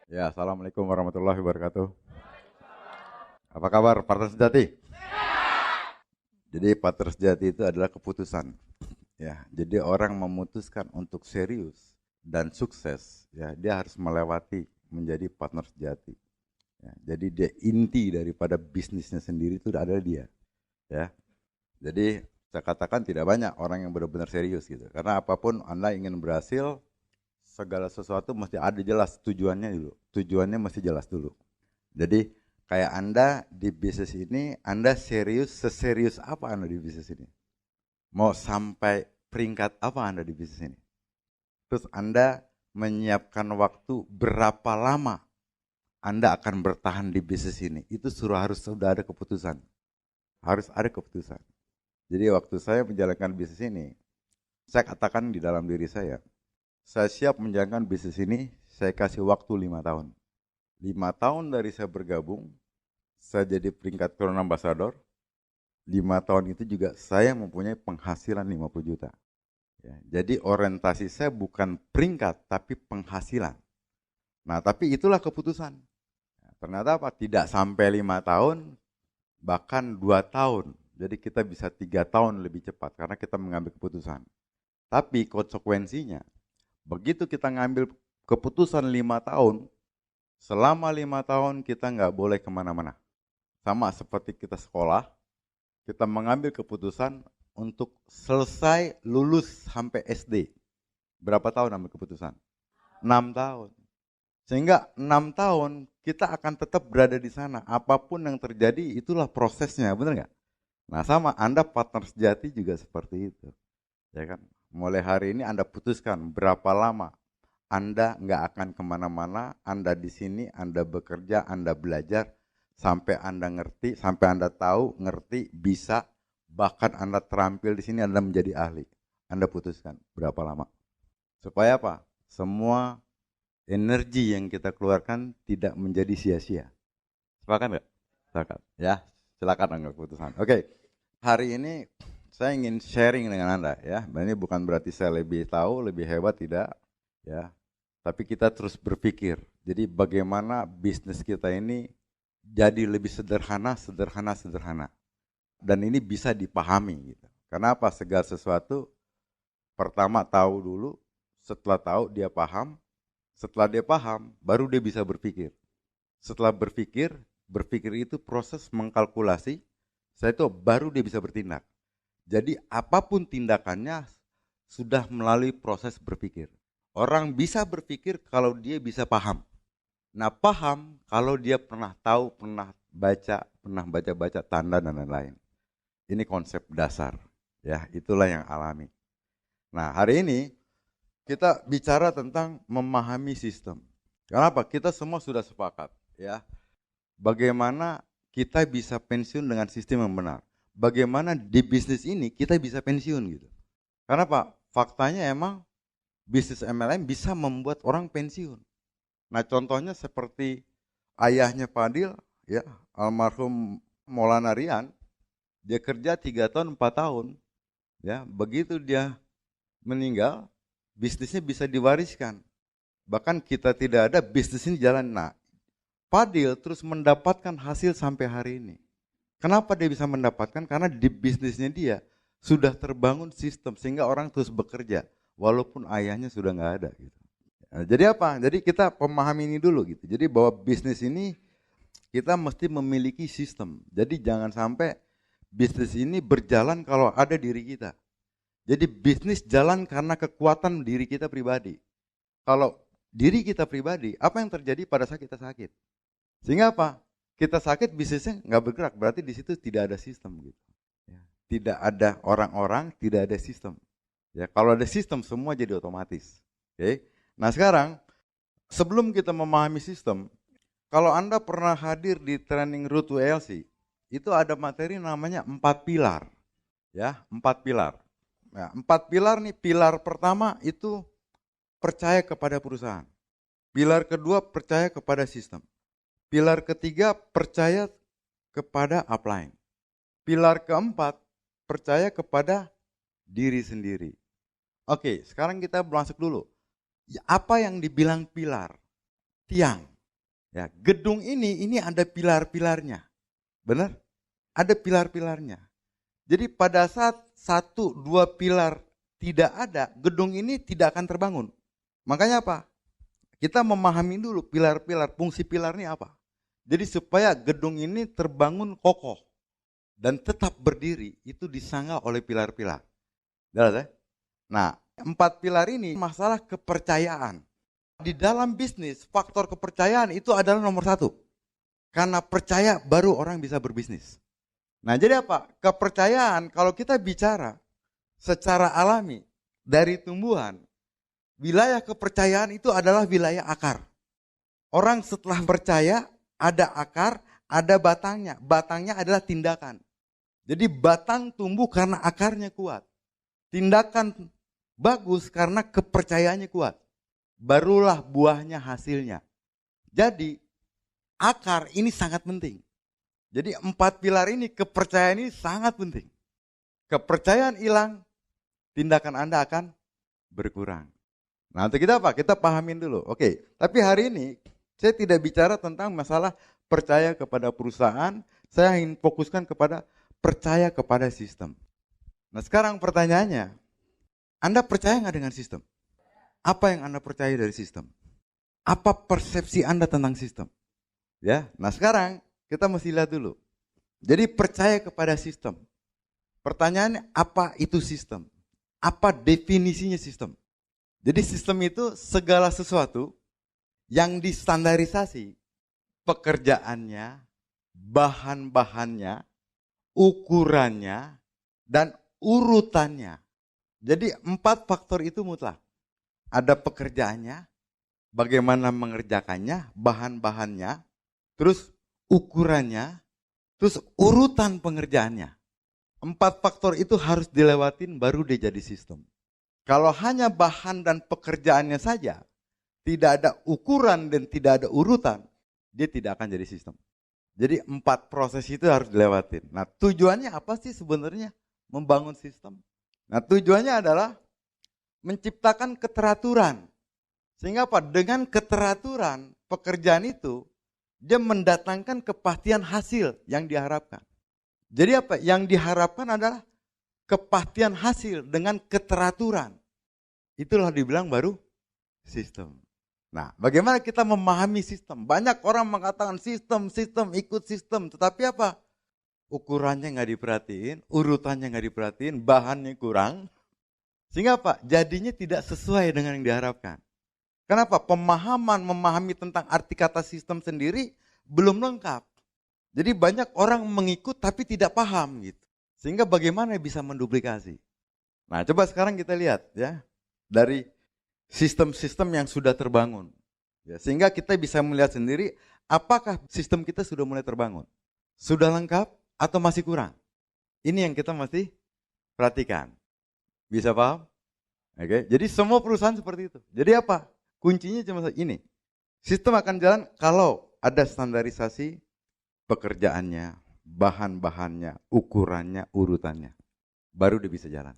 Ya, Assalamualaikum warahmatullahi wabarakatuh. Apa kabar, partner sejati? Jadi partner sejati itu adalah keputusan. Ya, jadi orang memutuskan untuk serius dan sukses, ya dia harus melewati menjadi partner sejati. Ya, jadi dia inti daripada bisnisnya sendiri itu adalah dia. Ya, jadi saya katakan tidak banyak orang yang benar-benar serius gitu. Karena apapun Anda ingin berhasil, segala sesuatu mesti ada jelas tujuannya dulu. Tujuannya mesti jelas dulu. Jadi kayak Anda di bisnis ini, Anda serius, seserius apa Anda di bisnis ini? Mau sampai peringkat apa Anda di bisnis ini? Terus Anda menyiapkan waktu berapa lama Anda akan bertahan di bisnis ini? Itu sudah ada keputusan. Harus ada keputusan. Jadi waktu saya menjalankan bisnis ini, saya katakan di dalam diri saya siap menjalankan bisnis ini, saya kasih waktu 5 tahun. 5 tahun dari saya bergabung, saya jadi peringkat Crown Ambassador. 5 tahun itu juga saya mempunyai penghasilan 50 juta. Ya, jadi orientasi saya bukan peringkat, tapi penghasilan. Nah, tapi itulah keputusan. Nah, ternyata apa? Tidak sampai 5 tahun, bahkan 2 tahun. Jadi kita bisa 3 tahun lebih cepat karena kita mengambil keputusan. Tapi konsekuensinya, begitu kita ngambil keputusan 5 tahun, selama 5 tahun kita nggak boleh kemana-mana. Sama seperti kita sekolah, kita mengambil keputusan untuk selesai lulus sampai SD. Berapa tahun ambil keputusan? 6 tahun. Sehingga 6 tahun kita akan tetap berada di sana. Apapun yang terjadi itulah prosesnya, benar nggak? Nah sama, Anda partner sejati juga seperti itu. Ya kan? Mulai hari ini Anda putuskan berapa lama Anda nggak akan kemana-mana, Anda di sini, Anda bekerja, Anda belajar, sampai Anda ngerti, sampai Anda tahu, ngerti, bisa, bahkan Anda terampil di sini, Anda menjadi ahli. Anda putuskan berapa lama. Supaya apa? Semua energi yang kita keluarkan tidak menjadi sia-sia. Sepakat nggak? Sepakat. Ya, silakan ambil keputusan. Oke, hari ini saya ingin sharing dengan Anda ya. Ini bukan berarti saya lebih tahu, lebih hebat, tidak. Ya, tapi kita terus berpikir. Jadi bagaimana bisnis kita ini jadi lebih sederhana, sederhana, sederhana. Dan ini bisa dipahami gitu. Karena apa? Segala sesuatu pertama tahu dulu, setelah tahu dia paham, setelah dia paham baru dia bisa berpikir. Setelah berpikir, berpikir itu proses mengkalkulasi, setelah itu baru dia bisa bertindak. Jadi apapun tindakannya sudah melalui proses berpikir. Orang bisa berpikir kalau dia bisa paham. Nah, paham kalau dia pernah tahu, pernah baca-baca tanda dan lain-lain. Ini konsep dasar, ya, itulah yang alami. Nah, hari ini kita bicara tentang memahami sistem. Kenapa? Kita semua sudah sepakat, ya. Bagaimana kita bisa pensiun dengan sistem yang benar? Bagaimana di bisnis ini kita bisa pensiun gitu? Karena Pak, faktanya emang bisnis MLM bisa membuat orang pensiun. Nah, contohnya seperti ayahnya Fadil, ya, almarhum Maulana Rian, dia kerja 3 tahun, 4 tahun, ya, begitu dia meninggal, bisnisnya bisa diwariskan. Bahkan kita tidak ada, bisnis ini jalan. Nah, Fadil terus mendapatkan hasil sampai hari ini. Kenapa dia bisa mendapatkan? Karena di bisnisnya dia sudah terbangun sistem sehingga orang terus bekerja walaupun ayahnya sudah nggak ada gitu. Nah, jadi apa? Jadi kita pemahami ini dulu gitu. Jadi bahwa bisnis ini kita mesti memiliki sistem. Jadi jangan sampai bisnis ini berjalan kalau ada diri kita. Jadi bisnis jalan karena kekuatan diri kita pribadi. Kalau diri kita pribadi, apa yang terjadi pada saat kita sakit? Sehingga apa? Kita sakit bisnisnya nggak bergerak, berarti di situ tidak ada sistem gitu. Ya. Tidak ada orang-orang, tidak ada sistem. Ya, kalau ada sistem semua jadi otomatis. Oke. Nah sekarang sebelum kita memahami sistem, kalau Anda pernah hadir di training Root to ELC, itu ada materi namanya 4 pilar. Ya, 4 pilar. Ya, 4 pilar nih, pilar pertama itu percaya kepada perusahaan. Pilar kedua percaya kepada sistem. Pilar ketiga percaya kepada upline. Pilar keempat percaya kepada diri sendiri. Oke, sekarang kita masuk dulu. Apa yang dibilang pilar? Tiang. Ya, gedung ini ada pilar-pilarnya. Benar? Ada pilar-pilarnya. Jadi pada saat 1, 2 pilar tidak ada, gedung ini tidak akan terbangun. Makanya apa? Kita memahami dulu pilar-pilar, fungsi pilar ini apa. Jadi supaya gedung ini terbangun kokoh dan tetap berdiri, itu disangga oleh pilar-pilar. Jelas ya? Nah, 4 pilar ini masalah kepercayaan. Di dalam bisnis, faktor kepercayaan itu adalah nomor 1. Karena percaya baru orang bisa berbisnis. Nah, jadi apa? Kepercayaan kalau kita bicara secara alami dari tumbuhan, wilayah kepercayaan itu adalah wilayah akar. Orang setelah percaya ada akar, ada batangnya. Batangnya adalah tindakan. Jadi batang tumbuh karena akarnya kuat. Tindakan bagus karena kepercayaannya kuat. Barulah buahnya hasilnya. Jadi akar ini sangat penting. Jadi 4 pilar ini, kepercayaan ini sangat penting. Kepercayaan hilang, tindakan Anda akan berkurang. Nah, untuk kita apa? Kita pahamin dulu. Oke, tapi hari ini saya tidak bicara tentang masalah percaya kepada perusahaan. Saya ingin fokuskan kepada percaya kepada sistem. Nah, sekarang pertanyaannya, Anda percaya nggak dengan sistem? Apa yang Anda percaya dari sistem? Apa persepsi Anda tentang sistem? Ya, nah sekarang kita mesti lihat dulu. Jadi percaya kepada sistem. Pertanyaannya, apa itu sistem? Apa definisinya sistem? Jadi sistem itu segala sesuatu yang distandarisasi, pekerjaannya, bahan-bahannya, ukurannya, dan urutannya. Jadi 4 faktor itu mutlak. Ada pekerjaannya, bagaimana mengerjakannya, bahan-bahannya, terus ukurannya, terus urutan pengerjaannya. 4 faktor itu harus dilewatin baru dia jadi sistem. Kalau hanya bahan dan pekerjaannya saja, tidak ada ukuran dan tidak ada urutan, dia tidak akan jadi sistem. Jadi 4 proses itu harus dilewatin. Nah, tujuannya apa sih sebenarnya membangun sistem? Nah, tujuannya adalah menciptakan keteraturan. Sehingga apa? Dengan keteraturan pekerjaan itu, dia mendatangkan kepastian hasil yang diharapkan. Jadi apa? Yang diharapkan adalah kepastian hasil dengan keteraturan. Itulah dibilang baru sistem. Nah, bagaimana kita memahami sistem? Banyak orang mengatakan sistem, ikut sistem. Tetapi apa? Ukurannya nggak diperhatiin, urutannya nggak diperhatiin, bahannya kurang. Sehingga apa? Jadinya tidak sesuai dengan yang diharapkan. Kenapa? Memahami tentang arti kata sistem sendiri belum lengkap. Jadi banyak orang mengikut tapi tidak paham gitu. Sehingga bagaimana bisa menduplikasi? Nah, coba sekarang kita lihat ya dari sistem-sistem yang sudah terbangun. Ya, sehingga kita bisa melihat sendiri apakah sistem kita sudah mulai terbangun. Sudah lengkap atau masih kurang? Ini yang kita mesti perhatikan. Bisa paham? Oke, jadi semua perusahaan seperti itu. Jadi apa? Kuncinya cuma ini. Sistem akan jalan kalau ada standarisasi pekerjaannya, bahan-bahannya, ukurannya, urutannya. Baru dia bisa jalan.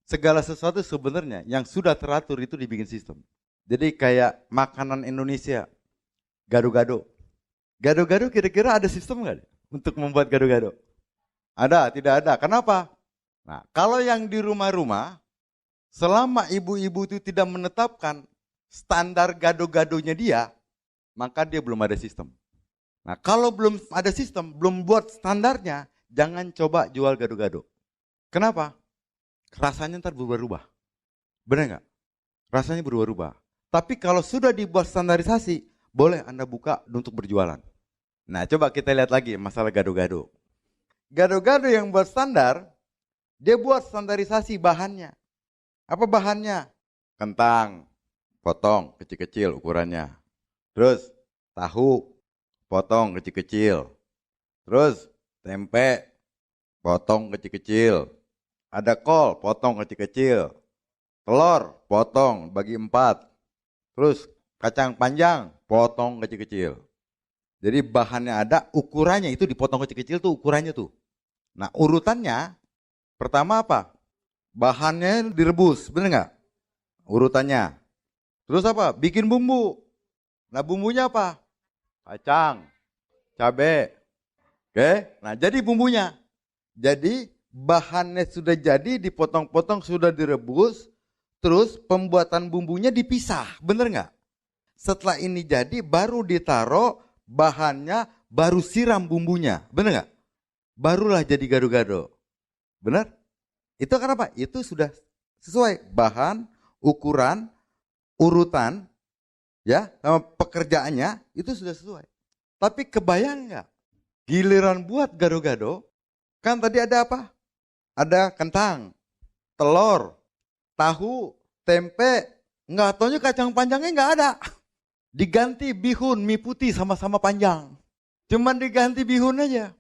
Segala sesuatu sebenarnya yang sudah teratur itu dibikin sistem. Jadi kayak makanan Indonesia, gado-gado. Gado-gado kira-kira ada sistem nggak untuk membuat gado-gado? Ada, tidak ada. Kenapa? Nah, kalau yang di rumah-rumah, selama ibu-ibu itu tidak menetapkan standar gado-gadonya dia, maka dia belum ada sistem. Nah, kalau belum ada sistem, belum buat standarnya, jangan coba jual gado-gado. Kenapa? Rasanya ntar berubah-ubah. Benar nggak? Rasanya berubah-ubah. Tapi kalau sudah dibuat standarisasi, boleh Anda buka untuk berjualan. Nah, coba kita lihat lagi masalah gado-gado. Gado-gado yang buat standar, dia buat standarisasi bahannya. Apa bahannya? Kentang, potong kecil-kecil ukurannya. Terus tahu, potong kecil-kecil. Terus tempe, potong kecil-kecil. Ada kol, potong kecil-kecil. Telur, potong bagi 4. Terus kacang panjang, potong kecil-kecil. Jadi bahannya ada, ukurannya itu dipotong kecil-kecil tuh ukurannya tuh. Nah, urutannya pertama apa? Bahannya direbus, bener nggak? Urutannya. Terus apa? Bikin bumbu. Nah, bumbunya apa? kacang, cabai. Oke, nah jadi bumbunya. Jadi bahannya sudah jadi, dipotong-potong, sudah direbus, terus pembuatan bumbunya dipisah, bener nggak? Setelah ini jadi, baru ditaruh bahannya, baru siram bumbunya, bener nggak? Barulah jadi gado-gado, bener? Itu kenapa? Itu sudah sesuai bahan, ukuran, urutan, ya, sama pekerjaannya itu sudah sesuai. Tapi kebayang nggak? Giliran buat gado-gado, kan tadi ada apa? Ada kentang, telur, tahu, tempe, nggak taunya kacang panjangnya nggak ada. Diganti bihun, mie putih sama-sama panjang. Cuman diganti bihun aja.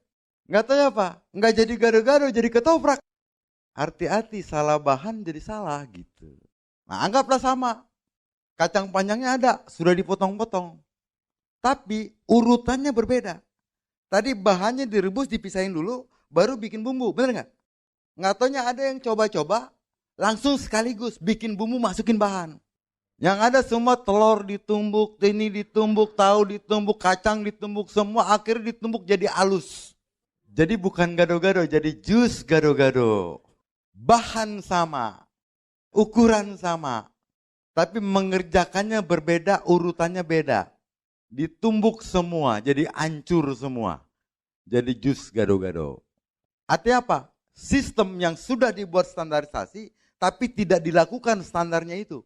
Nggak tahu apa? Nggak jadi gado-gado, jadi ketoprak. Hati-hati, salah bahan jadi salah gitu. Nah, anggaplah sama. Kacang panjangnya ada, sudah dipotong-potong. Tapi urutannya berbeda. Tadi bahannya direbus, dipisahin dulu, baru bikin bumbu, bener nggak? Nggak taunya ada yang coba-coba, langsung sekaligus bikin bumbu, masukin bahan. Yang ada semua telur ditumbuk, ini ditumbuk, tahu ditumbuk, kacang ditumbuk, semua akhirnya ditumbuk jadi halus. Jadi bukan gado-gado, jadi jus gado-gado. Bahan sama, ukuran sama, tapi mengerjakannya berbeda, urutannya beda. Ditumbuk semua, jadi hancur semua. Jadi jus gado-gado. Artinya apa? Sistem yang sudah dibuat standarisasi, tapi tidak dilakukan standarnya itu.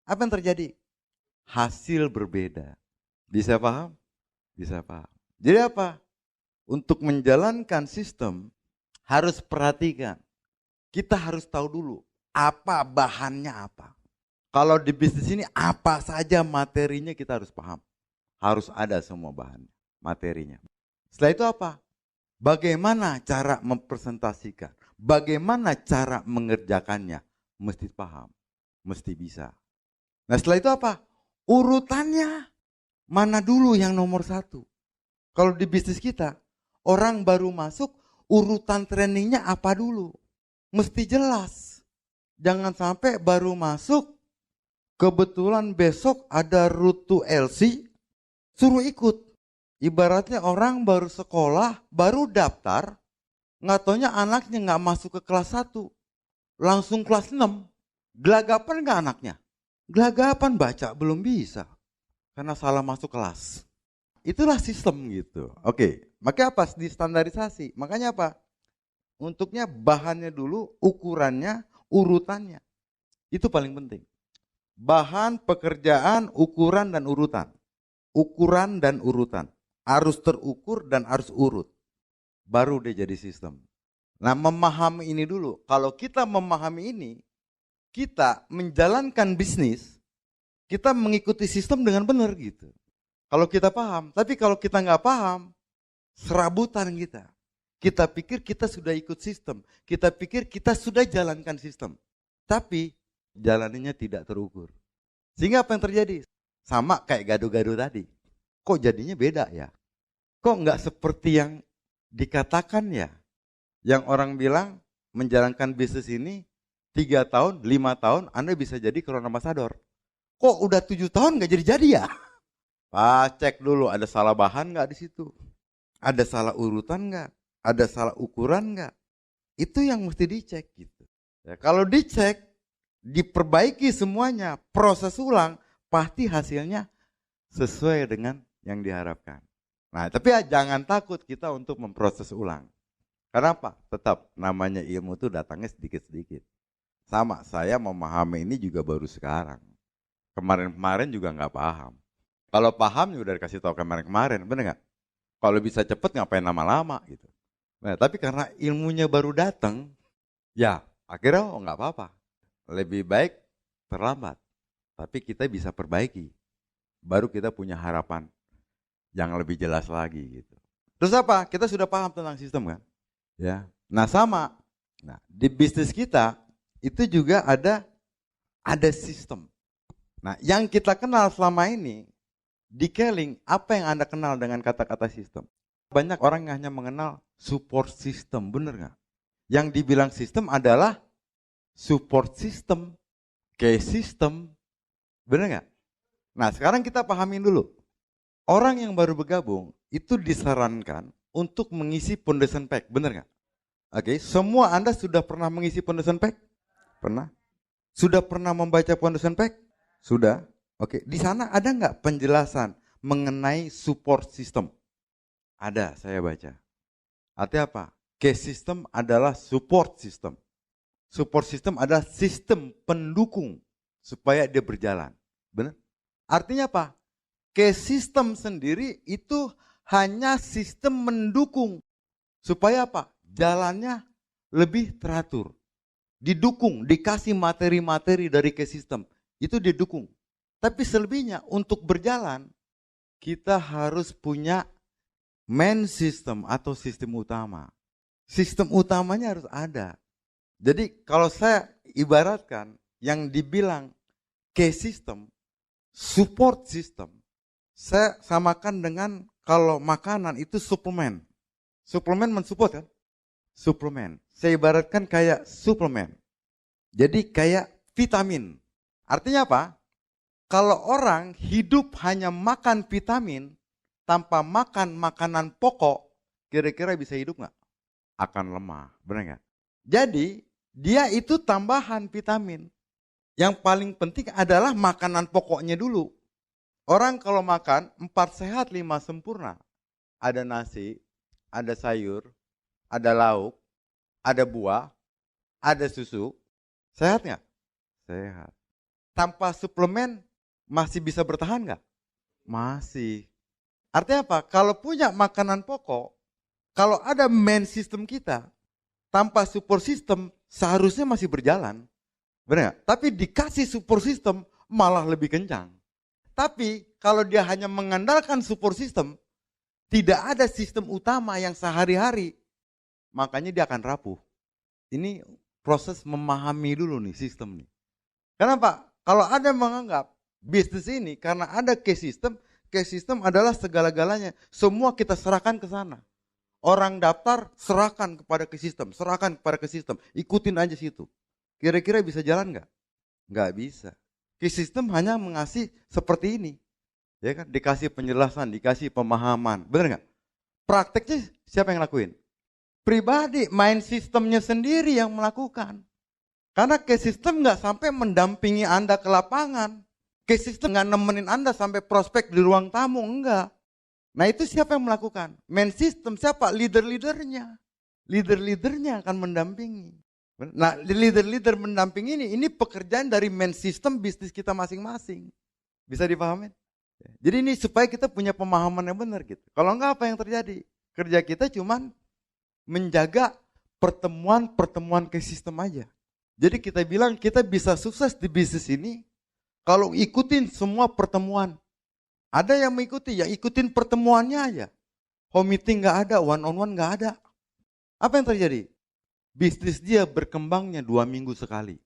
Apa yang terjadi? Hasil berbeda. Bisa paham? Bisa paham. Jadi apa? Untuk menjalankan sistem, harus perhatikan. Kita harus tahu dulu, apa bahannya apa. Kalau di bisnis ini, apa saja materinya kita harus paham. Harus ada semua bahannya, materinya. Setelah itu apa? Bagaimana cara mempresentasikan? Bagaimana cara mengerjakannya? Mesti paham, mesti bisa. Nah setelah itu apa? Urutannya mana dulu yang nomor satu? Kalau di bisnis kita, orang baru masuk, urutan trainingnya apa dulu? Mesti jelas. Jangan sampai baru masuk, kebetulan besok ada Rutu LC, suruh ikut. Ibaratnya orang baru sekolah, baru daftar, nggak taunya anaknya nggak masuk ke kelas 1, langsung kelas 6. Gelagapan nggak anaknya? Gelagapan, baca belum bisa, karena salah masuk kelas. Itulah sistem gitu. Oke, makanya apa? Di standarisasi. Makanya apa? Untuknya bahannya dulu, ukurannya, urutannya. Itu paling penting. Bahan, pekerjaan, ukuran, dan urutan. Ukuran dan urutan. Harus terukur dan harus urut. Baru dia jadi sistem. Nah, memahami ini dulu. Kalau kita memahami ini, kita menjalankan bisnis, kita mengikuti sistem dengan benar gitu. Kalau kita paham, tapi kalau kita nggak paham, serabutan kita. Kita pikir kita sudah ikut sistem, kita pikir kita sudah jalankan sistem. Tapi jalanannya tidak terukur. Sehingga apa yang terjadi? Sama kayak gado-gado tadi. Kok jadinya beda ya? Kok nggak seperti yang dikatakan ya? Yang orang bilang menjalankan bisnis ini 3 tahun, 5 tahun Anda bisa jadi Crown Ambassador. Kok udah 7 tahun nggak jadi-jadi ya? Pak, cek dulu ada salah bahan nggak di situ? Ada salah urutan nggak? Ada salah ukuran nggak? Itu yang mesti dicek gitu. Ya, kalau dicek, diperbaiki semuanya, proses ulang, pasti hasilnya sesuai dengan yang diharapkan. Nah, tapi ya, jangan takut kita untuk memproses ulang. Karena apa? Tetap namanya ilmu itu datangnya sedikit-sedikit. Sama, saya memahami ini juga baru sekarang. Kemarin-kemarin juga nggak paham. Kalau paham juga udah dikasih tahu kemarin-kemarin, bener nggak? Kalau bisa cepet ngapain lama-lama gitu. Nah, tapi karena ilmunya baru datang, ya akhirnya nggak apa-apa. Lebih baik terlambat, tapi kita bisa perbaiki. Baru kita punya harapan yang lebih jelas lagi gitu. Terus apa? Kita sudah paham tentang sistem kan? Ya. Nah sama. Nah di bisnis kita itu juga ada sistem. Nah yang kita kenal selama ini di Keling, apa yang Anda kenal dengan kata-kata sistem? Banyak orang yang hanya mengenal support system, bener nggak? Yang dibilang sistem adalah support system, case system, bener nggak? Nah sekarang kita pahamin dulu. Orang yang baru bergabung itu disarankan untuk mengisi foundation pack, benar nggak? Oke, semua Anda sudah pernah mengisi foundation pack? Pernah? Sudah pernah membaca foundation pack? Sudah? Oke, di sana ada nggak penjelasan mengenai support system? Ada, saya baca. Artinya apa? Case system adalah support system. Support system adalah sistem pendukung supaya dia berjalan. Benar? Artinya apa? Case system sendiri itu hanya sistem mendukung. Supaya apa? Jalannya lebih teratur. Didukung, dikasih materi-materi dari case system. Itu didukung. Tapi selebihnya untuk berjalan, kita harus punya main system atau sistem utama. Sistem utamanya harus ada. Jadi kalau saya ibaratkan yang dibilang case system, support system, saya samakan dengan kalau makanan itu suplemen. Suplemen mensupport kan? Suplemen. Saya ibaratkan kayak suplemen. Jadi kayak vitamin. Artinya apa? Kalau orang hidup hanya makan vitamin tanpa makan makanan pokok, kira-kira bisa hidup nggak? Akan lemah, benar nggak? Jadi dia itu tambahan vitamin. Yang paling penting adalah makanan pokoknya dulu. Orang kalau makan 4 sehat 5 sempurna. Ada nasi, ada sayur, ada lauk, ada buah, ada susu. Sehat nggak? Sehat. Tanpa suplemen masih bisa bertahan nggak? Masih. Artinya apa? Kalau punya makanan pokok, kalau ada main system kita, tanpa support system seharusnya masih berjalan. Benar gak? Tapi dikasih support system malah lebih kencang. Tapi kalau dia hanya mengandalkan support system, tidak ada sistem utama yang sehari-hari, makanya dia akan rapuh. Ini proses memahami dulu nih sistem nih. Kenapa? Kalau ada yang menganggap bisnis ini karena ada case system adalah segala-galanya. Semua kita serahkan ke sana. Orang daftar serahkan kepada case system, serahkan kepada case system. Ikutin aja situ. Kira-kira bisa jalan nggak? Nggak bisa. Case system hanya mengasih seperti ini. Ya kan? Dikasih penjelasan, dikasih pemahaman. Benar nggak? Prakteknya siapa yang lakuin? Pribadi, main sistemnya sendiri yang melakukan. Karena case system nggak sampai mendampingi Anda ke lapangan. Case system nggak nemenin Anda sampai prospek di ruang tamu, enggak. Nah itu siapa yang melakukan? Main system siapa? Leader-leadernya. Leader-leadernya akan mendampingi. Nah leader-leader mendampingi ini pekerjaan dari main system bisnis kita masing-masing. Bisa dipahami? Jadi ini supaya kita punya pemahaman yang benar gitu. Kalau enggak apa yang terjadi? Kerja kita cuman menjaga pertemuan-pertemuan case system aja. Jadi kita bilang kita bisa sukses di bisnis ini kalau ikutin semua pertemuan. Ada yang mengikuti, ya ikutin pertemuannya aja. Home meeting nggak ada, one on one nggak ada. Apa yang terjadi? Bisnis dia berkembangnya 2 minggu sekali.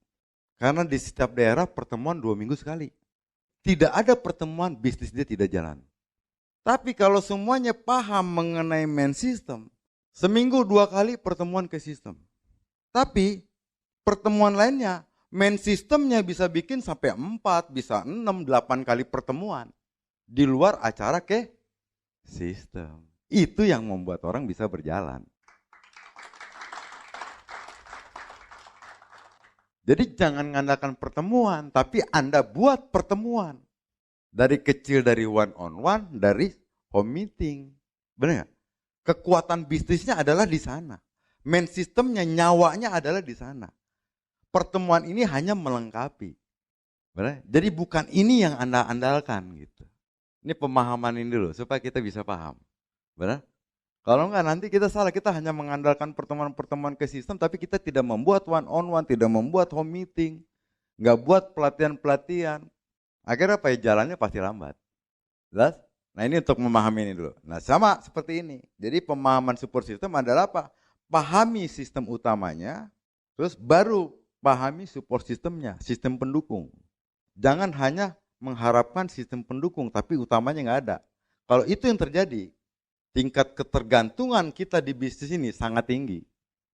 Karena di setiap daerah pertemuan 2 minggu sekali. Tidak ada pertemuan bisnis dia tidak jalan. Tapi kalau semuanya paham mengenai main system, seminggu 2 kali pertemuan ke sistem. Tapi pertemuan lainnya, main systemnya bisa bikin sampai 4, bisa 6, 8 kali pertemuan. Di luar acara ke sistem. Itu yang membuat orang bisa berjalan. Jadi jangan mengandalkan pertemuan, tapi Anda buat pertemuan. Dari kecil, dari one on one, dari home meeting. Benar nggak? Kekuatan bisnisnya adalah di sana. Main sistemnya, nyawanya adalah di sana. Pertemuan ini hanya melengkapi. Benar? Jadi bukan ini yang Anda andalkan gitu. Ini pemahaman ini dulu supaya kita bisa paham. Benar? Kalau enggak nanti kita salah, kita hanya mengandalkan pertemuan-pertemuan ke sistem tapi kita tidak membuat one on one, tidak membuat home meeting, enggak buat pelatihan-pelatihan. Akhirnya apa ya, jalannya pasti lambat. Jelas? Nah ini untuk memahami ini dulu. Nah sama seperti ini. Jadi pemahaman support system adalah apa? Pahami sistem utamanya, terus baru pahami support systemnya, sistem pendukung. Jangan hanya mengharapkan sistem pendukung, tapi utamanya nggak ada. Kalau itu yang terjadi, tingkat ketergantungan kita di bisnis ini sangat tinggi.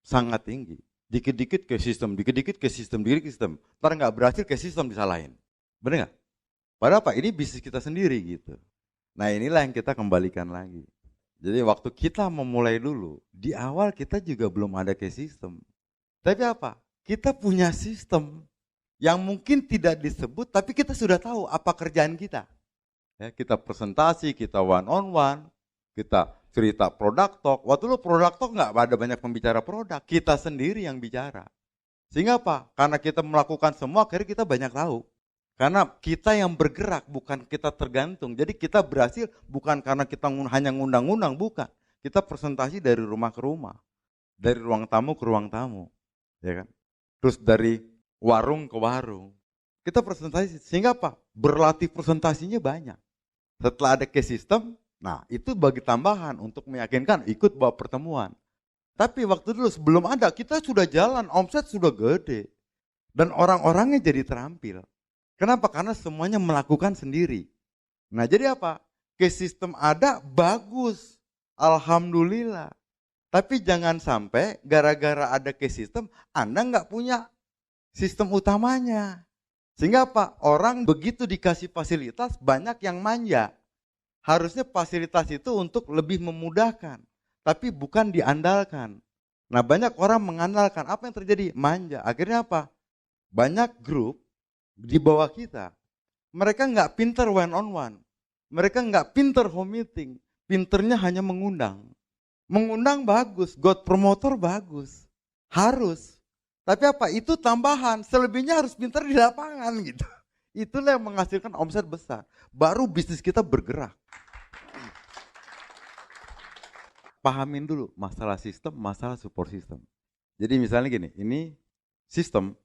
Sangat tinggi. Dikit-dikit ke sistem, dikit-dikit ke sistem, dikit-dikit ke sistem. Ntar nggak berhasil ke sistem disalahin. Benar nggak? Padahal apa? Ini bisnis kita sendiri gitu. Nah inilah yang kita kembalikan lagi. Jadi waktu kita memulai dulu, di awal kita juga belum ada case system. Tapi apa? Kita punya sistem yang mungkin tidak disebut, tapi kita sudah tahu apa kerjaan kita. Ya, kita presentasi, kita one on one, kita cerita product talk. Waktu lu product talk nggak ada banyak pembicara produk, kita sendiri yang bicara. Sehingga apa? Karena kita melakukan semua, akhirnya kita banyak tahu. Karena kita yang bergerak, bukan kita tergantung. Jadi kita berhasil bukan karena kita hanya ngundang-undang, bukan. Kita presentasi dari rumah ke rumah, dari ruang tamu ke ruang tamu, ya kan? Terus dari warung ke warung. Kita presentasi, sehingga apa? Berlatih presentasinya banyak. Setelah ada case system, nah itu bagi tambahan untuk meyakinkan ikut bawa pertemuan. Tapi waktu dulu sebelum ada, kita sudah jalan, omset sudah gede. Dan orang-orangnya jadi terampil. Kenapa? Karena semuanya melakukan sendiri. Nah jadi apa? Case system ada, bagus. Alhamdulillah. Tapi jangan sampai gara-gara ada case system, Anda nggak punya sistem utamanya. Sehingga apa? Orang begitu dikasih fasilitas, banyak yang manja. Harusnya fasilitas itu untuk lebih memudahkan. Tapi bukan diandalkan. Nah banyak orang mengandalkan. Apa yang terjadi? Manja. Akhirnya apa? Banyak grup di bawah kita, mereka nggak pinter one on one, mereka nggak pinter home meeting, pinternya hanya mengundang. Mengundang bagus, God promoter bagus, harus. Tapi apa? Itu tambahan, selebihnya harus pinter di lapangan gitu. Itulah yang menghasilkan omset besar. Baru bisnis kita bergerak. Pahamin dulu masalah sistem, masalah support system. Jadi misalnya gini, ini sistem,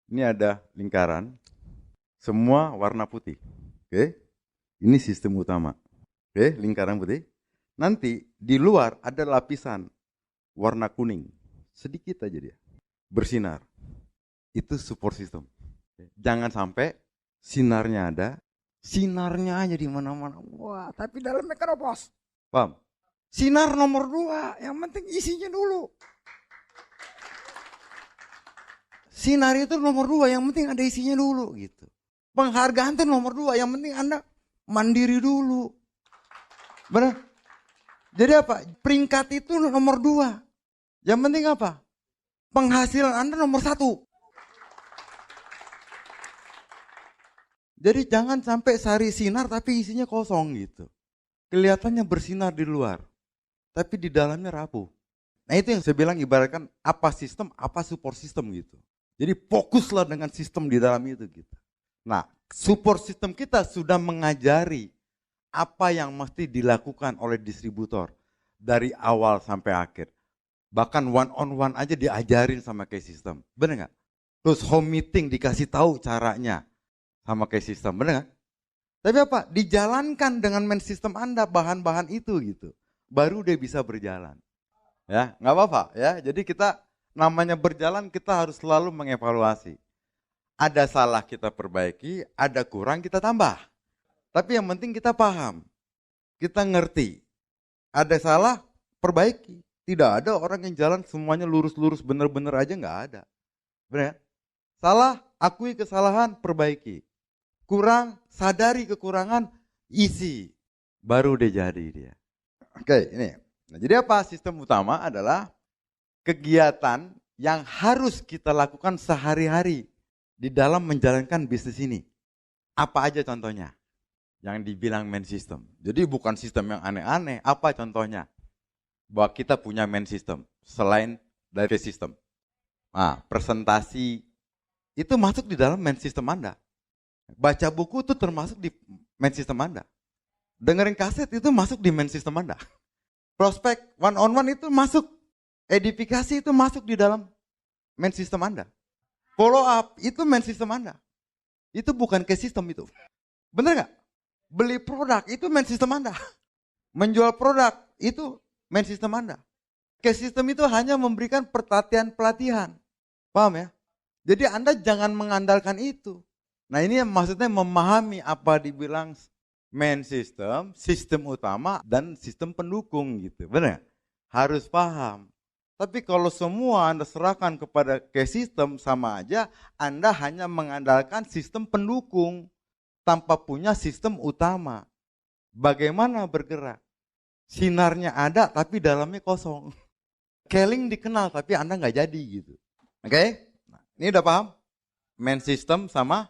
ini ada lingkaran, semua warna putih. Oke. Ini sistem utama. Oke, lingkaran putih. Nanti di luar ada lapisan warna kuning. Sedikit aja dia. Bersinar. Itu support system. Jangan sampai sinarnya ada, sinarnya aja di mana-mana. Wah, tapi dalamnya keropos. Paham? Sinar nomor 2, yang penting isinya dulu. Sinar itu nomor 2, yang penting ada isinya dulu gitu. Penghargaan itu nomor 2, yang penting Anda mandiri dulu. Benar? Jadi apa? Peringkat itu nomor 2. Yang penting apa? Penghasilan Anda nomor 1. Jadi jangan sampai sehari sinar tapi isinya kosong gitu. Kelihatannya bersinar di luar, tapi di dalamnya rapuh. Nah itu yang saya bilang ibaratkan apa sistem, apa support system gitu. Jadi fokuslah dengan sistem di dalam itu gitu. Nah, support system kita sudah mengajari apa yang mesti dilakukan oleh distributor dari awal sampai akhir. Bahkan one on one aja diajarin sama case system. Benar nggak? Terus home meeting dikasih tahu caranya sama case system. Benar nggak? Tapi apa? Dijalankan dengan main system Anda bahan-bahan itu gitu. Baru dia bisa berjalan. Ya, nggak apa-apa ya. Jadi kita namanya berjalan kita harus selalu mengevaluasi. Ada salah kita perbaiki, ada kurang kita tambah. Tapi yang penting kita paham, kita ngerti. Ada salah, perbaiki. Tidak ada orang yang jalan semuanya lurus-lurus bener-bener aja nggak ada. Benar? Salah, akui kesalahan, perbaiki. Kurang, sadari kekurangan, isi. Baru dia jadi dia. Oke, ini. Nah, jadi apa? Sistem utama adalah kegiatan yang harus kita lakukan sehari-hari di dalam menjalankan bisnis ini. Apa aja contohnya? Yang dibilang main system. Jadi bukan sistem yang aneh-aneh. Apa contohnya? Bahwa kita punya main system selain dari sistem. Nah, presentasi itu masuk di dalam main system Anda. Baca buku itu termasuk di main system Anda. Dengerin kaset itu masuk di main system Anda. Prospek one on one itu masuk. Edifikasi itu masuk di dalam main system Anda. Follow up itu main system Anda. Itu bukan case system itu. Bener gak? Beli produk itu main system Anda. Menjual produk itu main system Anda. Case system itu hanya memberikan pelatihan. Paham ya? Jadi Anda jangan mengandalkan itu. Nah ini maksudnya memahami apa dibilang main system, sistem utama, dan sistem pendukung gitu. Benar? Harus paham. Tapi kalau semua Anda serahkan kepada case system sama aja, Anda hanya mengandalkan sistem pendukung tanpa punya sistem utama. Bagaimana bergerak? Sinarnya ada tapi dalamnya kosong. Keling dikenal tapi Anda nggak jadi gitu. Oke? Nah, ini udah paham? Main system sama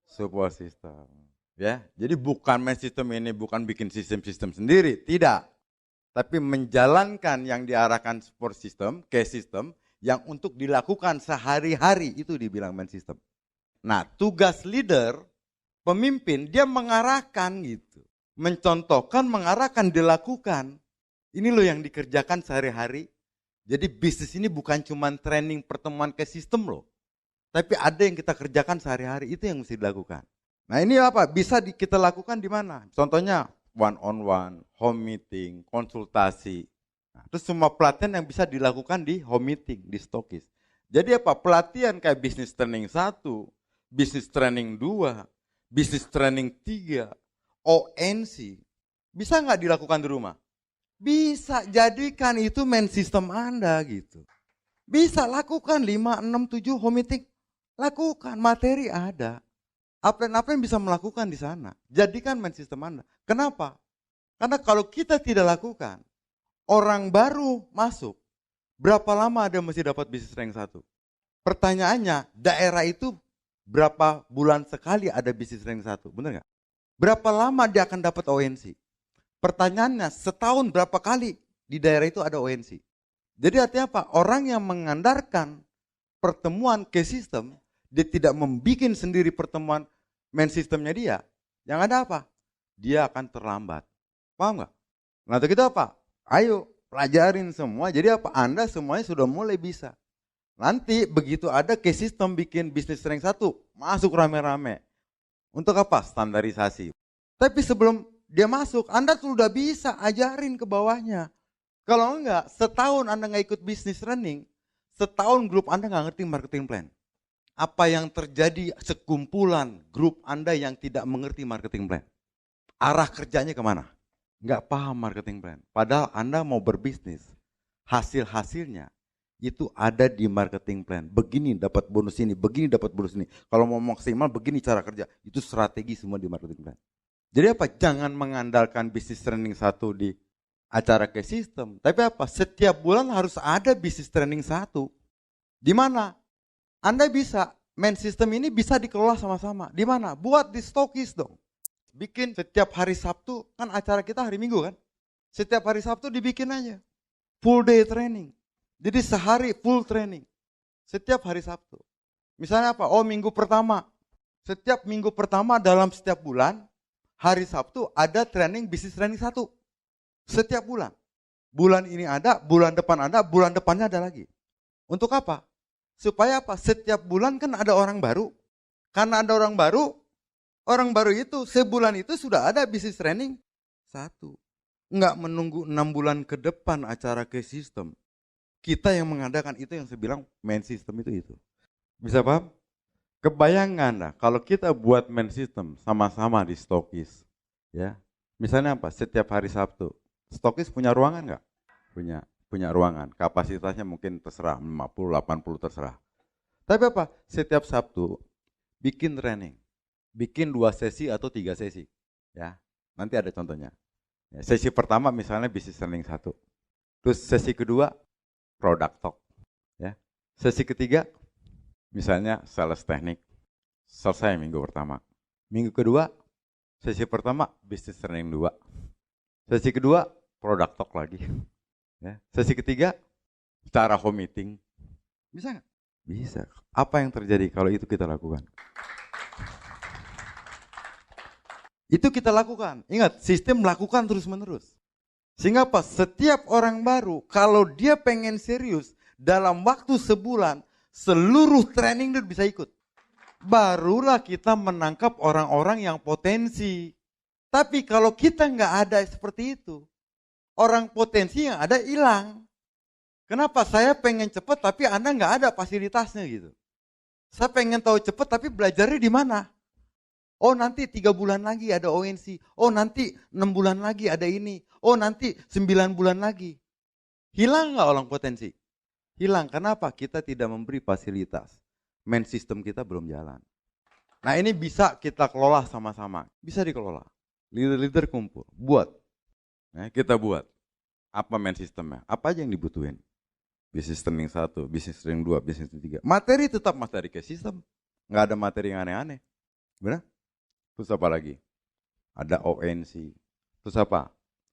support system. Ya, jadi bukan main system ini bukan bikin sistem-sistem sendiri, tidak. Tapi menjalankan yang diarahkan support system, case system yang untuk dilakukan sehari-hari itu dibilang main system. Nah, tugas leader, pemimpin, dia mengarahkan gitu. Mencontohkan, mengarahkan, dilakukan. Ini loh yang dikerjakan sehari-hari. Jadi bisnis ini bukan cuma training pertemuan ke sistem loh. Tapi ada yang kita kerjakan sehari-hari, itu yang mesti dilakukan. Nah ini apa? Bisa kita lakukan di mana? Contohnya one on one, home meeting, konsultasi. Nah, terus semua pelatihan yang bisa dilakukan di home meeting, di Stokis. Jadi apa? Pelatihan kayak business training 1, business training 2, business training 3, ONC, bisa nggak dilakukan di rumah? Bisa, jadikan itu main system Anda gitu. Bisa lakukan 5, 6, 7 home meeting. Lakukan, materi ada. Apa yang bisa melakukan di sana? Jadikan main system Anda. Kenapa? Karena kalau kita tidak lakukan, orang baru masuk, berapa lama dia mesti dapat business training 1? Pertanyaannya, daerah itu berapa bulan sekali ada business training 1? Benar nggak? Berapa lama dia akan dapat ONC? Pertanyaannya, setahun berapa kali di daerah itu ada ONC? Jadi artinya apa? Orang yang mengandalkan pertemuan ke sistem, dia tidak membuat sendiri pertemuan main sistemnya dia. Yang ada apa? Dia akan terlambat. Paham nggak? Nah untuk itu apa? Ayo pelajarin semua. Jadi apa? Anda semuanya sudah mulai bisa. Nanti begitu ada ke sistem bikin bisnis training 1, masuk rame-rame. Untuk apa? Standarisasi. Tapi sebelum dia masuk, Anda sudah bisa ajarin ke bawahnya. Kalau enggak, setahun Anda nggak ikut bisnis training, setahun grup Anda nggak ngerti marketing plan. Apa yang terjadi sekumpulan grup Anda yang tidak mengerti marketing plan? Arah kerjanya kemana? Nggak paham marketing plan. Padahal Anda mau berbisnis, hasil-hasilnya itu ada di marketing plan. Begini dapat bonus ini, begini dapat bonus ini. Kalau mau maksimal, begini cara kerja. Itu strategi semua di marketing plan. Jadi apa? Jangan mengandalkan bisnis training 1 di acara ke sistem. Tapi apa? Setiap bulan harus ada bisnis training 1. Di mana? Anda bisa, main system ini bisa dikelola sama-sama. Di mana? Buat di Stokis dong. Bikin setiap hari Sabtu, kan acara kita hari Minggu kan? Setiap hari Sabtu dibikin aja. Full day training. Jadi sehari full training. Setiap hari Sabtu. Misalnya apa? Oh minggu pertama. Setiap minggu pertama dalam setiap bulan, hari Sabtu ada training bisnis training 1. Setiap bulan. Bulan ini ada, bulan depan ada, bulan depannya ada lagi. Untuk apa? Supaya apa? Setiap bulan kan ada orang baru. Karena ada orang baru itu sebulan itu sudah ada bisnis training 1. Enggak menunggu 6 bulan ke depan acara ke sistem. Kita yang mengadakan itu yang saya bilang main system itu. Bisa paham? Kebayangan lah kalau kita buat main system sama-sama di Stokis. Ya. Misalnya apa? Setiap hari Sabtu. Stokis punya ruangan enggak? Punya ruangan. Kapasitasnya mungkin terserah 50, 80 terserah. Tapi apa? Setiap Sabtu bikin training. Bikin 2 sesi atau 3 sesi. Ya. Nanti ada contohnya. Ya, sesi pertama misalnya bisnis training 1. Terus sesi kedua product talk. Ya. Sesi ketiga misalnya sales teknik. Selesai minggu pertama. Minggu kedua sesi pertama bisnis training 2. Sesi kedua product talk lagi. Ya. Sesi ketiga cara home meeting. Bisa nggak? Bisa. Apa yang terjadi kalau itu kita lakukan? Itu kita lakukan. Ingat, sistem melakukan terus-menerus. Sehingga apa? Setiap orang baru, kalau dia pengen serius, dalam waktu sebulan, seluruh training dia bisa ikut. Barulah kita menangkap orang-orang yang potensi. Tapi kalau kita nggak ada seperti itu, orang potensi yang ada hilang. Kenapa? Saya pengen cepat tapi Anda nggak ada fasilitasnya gitu. Saya pengen tahu cepat tapi belajarnya di mana? Oh nanti 3 bulan lagi ada ONC. Oh nanti 6 bulan lagi ada ini. Oh nanti 9 bulan lagi. Hilang nggak orang potensi? Hilang. Kenapa? Kita tidak memberi fasilitas. Main system kita belum jalan. Nah ini bisa kita kelola sama-sama. Bisa dikelola. Leader-leader kumpul, buat. Nah, kita buat. Apa main sistemnya? Apa aja yang dibutuhin? Business training 1, business training 2, business training 3. Materi tetap materi ke sistem. Nggak ada materi yang aneh-aneh. Benar? Terus apa lagi? Ada ONC. Terus apa?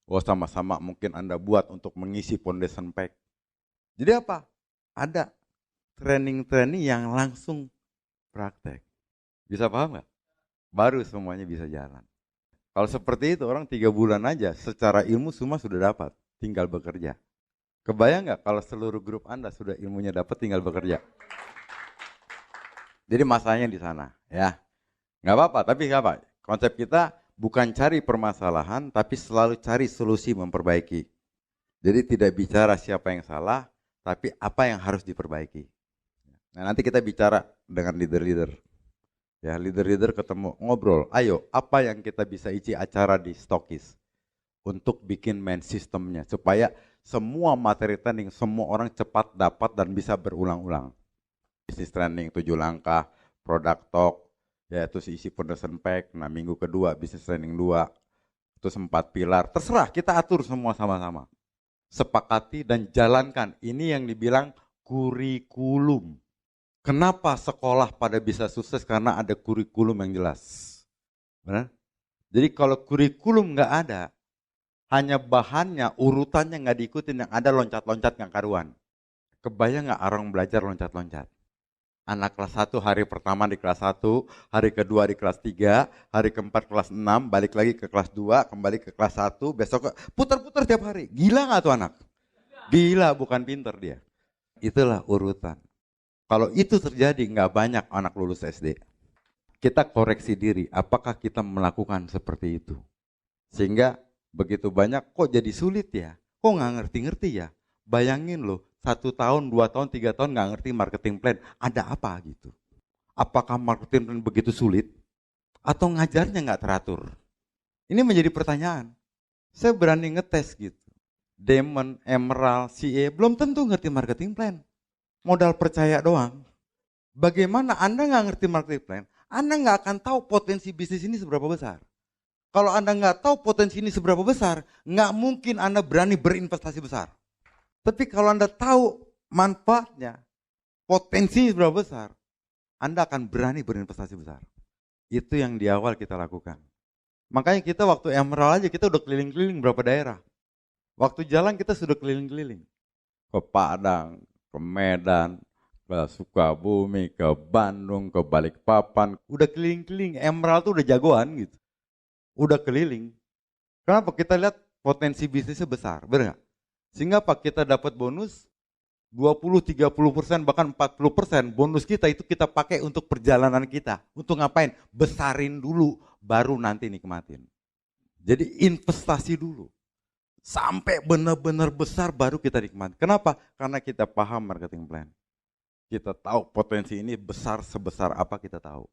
Oh, sama-sama mungkin Anda buat untuk mengisi foundation pack. Jadi apa? Ada training-training yang langsung praktek. Bisa paham nggak? Baru semuanya bisa jalan. Kalau seperti itu orang 3 bulan aja secara ilmu semua sudah dapat, tinggal bekerja. Kebayang nggak kalau seluruh grup Anda sudah ilmunya dapat, tinggal bekerja? Jadi masalahnya di sana, ya. Nggak apa-apa, tapi nggak apa. Konsep kita bukan cari permasalahan, tapi selalu cari solusi memperbaiki. Jadi tidak bicara siapa yang salah, tapi apa yang harus diperbaiki. Nah, nanti kita bicara dengan leader-leader. Ya, leader-leader ketemu, ngobrol. Ayo, apa yang kita bisa isi acara di Stokis untuk bikin main sistemnya supaya semua materi training semua orang cepat dapat dan bisa berulang-ulang. Business training 7 langkah, product talk, yaitu isi foundation pack. Nah, minggu kedua business training 2, terus 4 pilar. Terserah, kita atur semua sama-sama. Sepakati dan jalankan. Ini yang dibilang kurikulum. Kenapa sekolah pada bisa sukses? Karena ada kurikulum yang jelas. Benar? Jadi kalau kurikulum nggak ada, hanya bahannya, urutannya nggak diikutin, yang ada loncat-loncat nggak karuan. Kebayang nggak orang belajar loncat-loncat? Anak kelas 1 hari pertama di kelas 1, hari kedua di kelas 3, hari keempat kelas 6, balik lagi ke kelas 2, kembali ke kelas 1, besok putar-putar tiap hari. Gila nggak tuh anak? Gila, bukan pinter dia. Itulah urutan. Kalau itu terjadi, nggak banyak anak lulus SD. Kita koreksi diri, apakah kita melakukan seperti itu? Sehingga begitu banyak, kok jadi sulit ya? Kok nggak ngerti-ngerti ya? Bayangin loh, 1 tahun, 2 tahun, 3 tahun nggak ngerti marketing plan. Ada apa gitu? Apakah marketing plan begitu sulit? Atau ngajarnya nggak teratur? Ini menjadi pertanyaan. Saya berani ngetes gitu. Diamond, Emerald, CA, belum tentu ngerti marketing plan. Modal percaya doang. Bagaimana Anda nggak ngerti marketing plan? Anda nggak akan tahu potensi bisnis ini seberapa besar. Kalau Anda nggak tahu potensi ini seberapa besar, nggak mungkin Anda berani berinvestasi besar. Tapi kalau Anda tahu manfaatnya, potensi seberapa besar, Anda akan berani berinvestasi besar. Itu yang di awal kita lakukan. Makanya kita waktu Emerald aja kita udah keliling-keliling berapa daerah. Waktu jalan kita sudah keliling-keliling. Ke Padang, ke Medan, ke Sukabumi, ke Bandung, ke Balikpapan. Udah keliling-keliling, Emerald tuh udah jagoan gitu. Udah keliling. Kenapa? Kita lihat potensi bisnisnya besar, benar nggak? Sehingga apa? Kita dapat bonus 20, 30%, bahkan 40% bonus kita itu kita pakai untuk perjalanan kita. Untuk ngapain? Besarin dulu, baru nanti nikmatin. Jadi investasi dulu. Sampai benar-benar besar baru kita nikmati. Kenapa? Karena kita paham marketing plan. Kita tahu potensi ini besar sebesar apa kita tahu.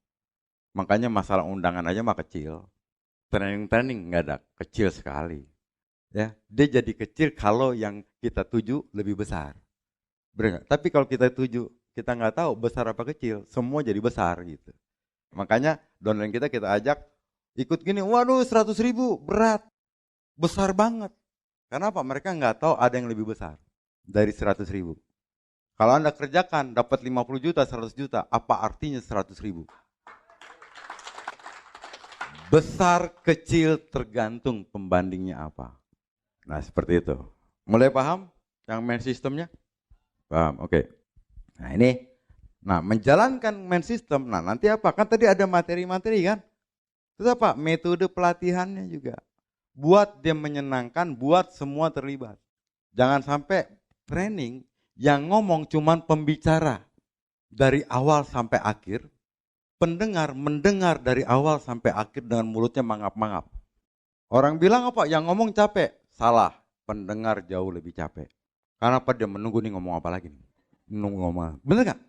Makanya masalah undangan aja mah kecil. Training nggak ada, kecil sekali. Ya, dia jadi kecil kalau yang kita tuju lebih besar. Benar nggak? Tapi kalau kita tuju, kita nggak tahu besar apa kecil, semua jadi besar gitu. Makanya downline kita ajak ikut gini, waduh 100.000 berat, besar banget. Kenapa? Mereka nggak tahu ada yang lebih besar dari 100.000. Kalau Anda kerjakan dapat 50 juta, 100 juta, apa artinya 100.000? Besar, kecil, tergantung pembandingnya apa. Nah seperti itu. Mulai paham yang main sistemnya? Paham, oke. Nah ini, menjalankan main sistem, nanti apa? Kan tadi ada materi-materi kan? Terus apa? Metode pelatihannya juga. Buat dia menyenangkan, buat semua terlibat. Jangan sampai training yang ngomong cuman pembicara dari awal sampai akhir, pendengar mendengar dari awal sampai akhir dengan mulutnya mangap-mangap. Orang bilang apa? Yang ngomong capek. Salah, pendengar jauh lebih capek. Karena apa? Dia menunggu nih ngomong apa lagi nih. Menunggu ngomong. Bener gak?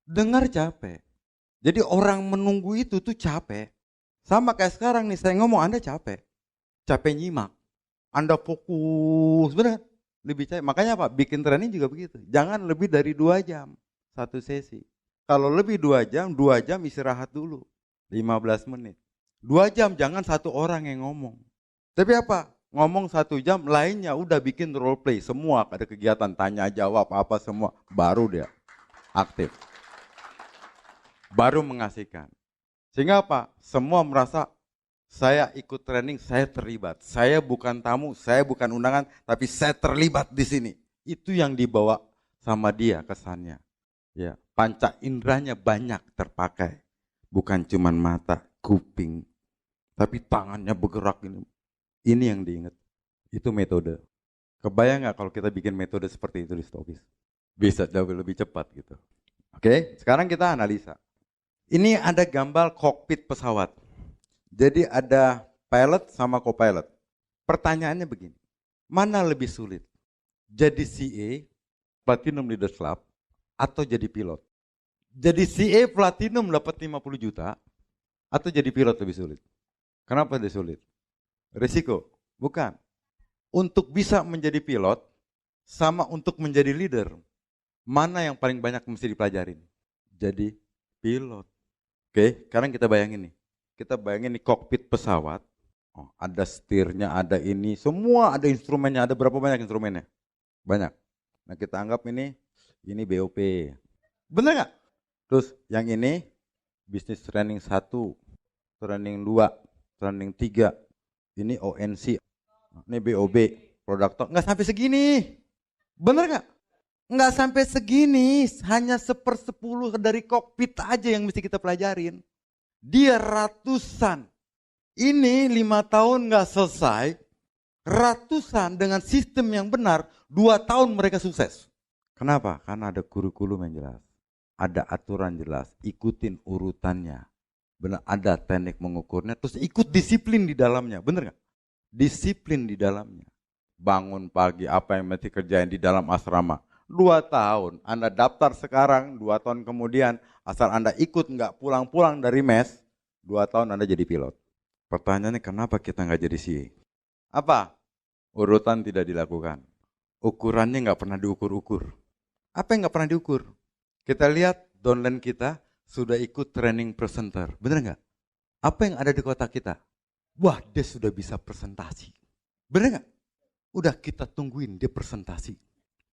Dengar capek. Jadi orang menunggu itu tuh capek. Sama kayak sekarang nih, saya ngomong Anda capek. Capek nyimak. Anda fokus, benar? Lebih capek. Makanya apa? Bikin training juga begitu. Jangan lebih dari 2 jam satu sesi. Kalau lebih 2 jam istirahat dulu. 15 menit. 2 jam, jangan satu orang yang ngomong. Tapi apa? Ngomong 1 jam, lainnya udah bikin role play. Semua ada kegiatan, tanya jawab, apa semua. Baru dia aktif. Baru mengasihkan. Sehingga apa? Semua merasa saya ikut training, saya terlibat. Saya bukan tamu, saya bukan undangan, tapi saya terlibat di sini. Itu yang dibawa sama dia kesannya. Ya, panca inderanya banyak terpakai. Bukan cuma mata, kuping, tapi tangannya bergerak ini. Ini yang diingat. Itu metode. Kebayang nggak kalau kita bikin metode seperti itu di Stokis? Bisa jauh lebih cepat gitu. Oke, sekarang kita analisa. Ini ada gambar kokpit pesawat. Jadi ada pilot sama co-pilot. Pertanyaannya begini, mana lebih sulit? Jadi CA, Platinum Leaders Club, atau jadi pilot? Jadi CA Platinum dapat 50 juta, atau jadi pilot lebih sulit? Kenapa lebih sulit? Risiko? Bukan. Untuk bisa menjadi pilot, sama untuk menjadi leader, mana yang paling banyak mesti dipelajarin? Jadi pilot. Oke, sekarang kita bayangin nih. Kita bayangin nih kokpit pesawat. Oh, ada setirnya, ada ini, semua ada instrumennya. Ada berapa banyak instrumennya? Banyak. Nah kita anggap ini BOP. Bener nggak? Terus yang ini bisnis training 1, training 2, training 3. Ini ONC. Ini BOB, product talk. Nggak sampai segini. Bener nggak? Nggak sampai segini, hanya 1/10 dari kokpit aja yang mesti kita pelajarin. Dia ratusan. Ini 5 tahun nggak selesai, ratusan dengan sistem yang benar, 2 tahun mereka sukses. Kenapa? Karena ada kurikulum yang jelas, ada aturan jelas, ikutin urutannya. Benar, ada teknik mengukurnya, terus ikut disiplin di dalamnya, benar nggak? Disiplin di dalamnya. Bangun pagi, apa yang mesti kerjain di dalam asrama. 2 tahun, Anda daftar sekarang, 2 tahun kemudian, asal Anda ikut nggak pulang-pulang dari mes, 2 tahun Anda jadi pilot. Pertanyaannya kenapa kita nggak jadi CA? Apa? Urutan tidak dilakukan. Ukurannya nggak pernah diukur-ukur. Apa yang nggak pernah diukur? Kita lihat downline kita sudah ikut training presenter, bener nggak? Apa yang ada di kotak kita? Wah, dia sudah bisa presentasi. Bener nggak? Udah kita tungguin dia presentasi.